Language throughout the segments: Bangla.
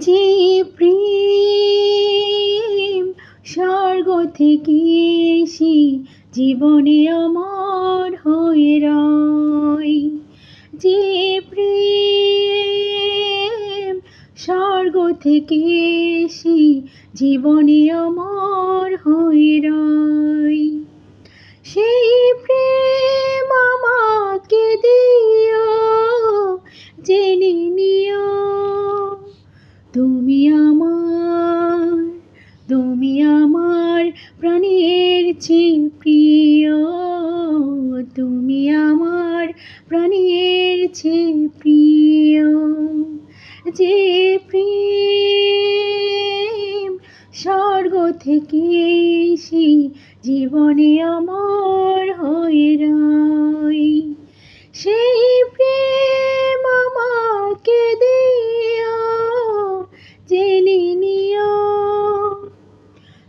যে প্রেম স্বর্গ থেকে এসে জীবনে অমর হয়ে রয়, যে প্রেম স্বর্গ থেকে এসে জীবনে অমর হয়ে রয়, সেই প্রেম আমাকে দিও, জেনে নিও তুমি আমার, তুমি আমার প্রাণের চেয়ে প্রিয়, তুমি আমার প্রাণের চেয়ে প্রিয়। যে প্রেম স্বর্গ থেকে এসে জীবনে অমর হয়ে রয়, সেই প্রেম আমাকে দিও, জেনে নিও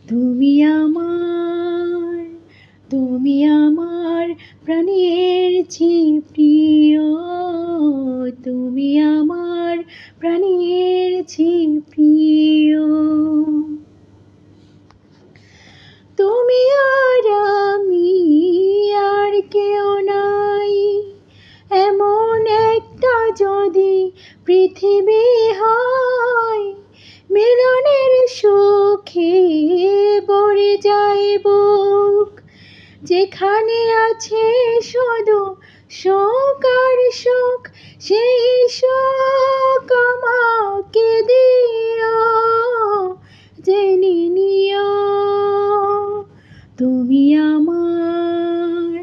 তুমি আমার, তুমি আমার প্রাণের চেয়ে প্রিয়, তুমি আমার প্রাণের চেয়ে প্রিয়। তুমি আর আমি আর কেউ নাই, এমন একটা যদি পৃথিবী হয়, মিলনের সুখে ভরে যায় বুক, যেখানে আছে শুধু শোক আর সুখ, সেই শোক আমাকে দিও, জেনে নিও তুমি আমার,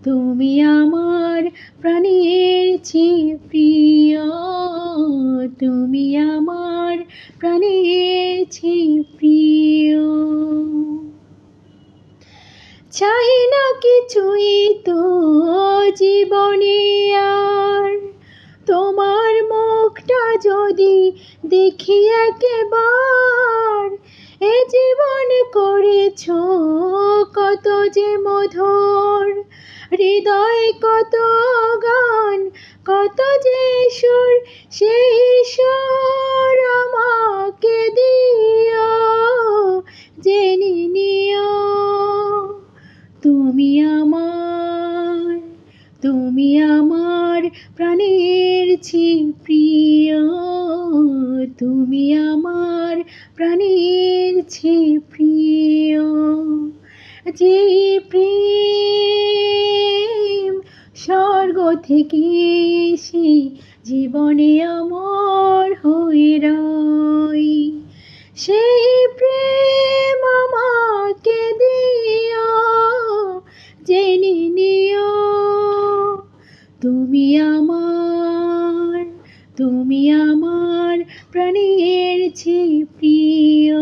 তুমি আমার প্রাণের চেয়ে প্রিয়, তুমি আমার প্রাণের চেয়ে প্রিয়। চাই না কিছুই তো জীবনে আর, তোমার মুখটা যদি দেখি একবার, এ জীবন করেছ কত যে মধুর, হৃদয় কত গান কত যে সুর, সেই সুর আমাকে দিও, জেনে নিও তুমি আমার, তুমি আমার প্রাণের চেয়ে প্রিয়, তুমি আমার প্রাণের চেয়ে প্রিয়। যে প্রেম স্বর্গ থেকে এসে জীবনে অমর হয়ে রয়, সেই প্রেম আমাকে দিও, জেনে নিও তুমি আমার, তুমি আমার প্রাণের চেয়ে প্রিয়,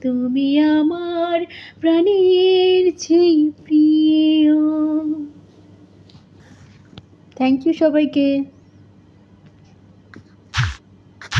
তুমি আমার প্রাণের চেয়ে প্রিয়। থ্যাংক ইউ সবাইকে।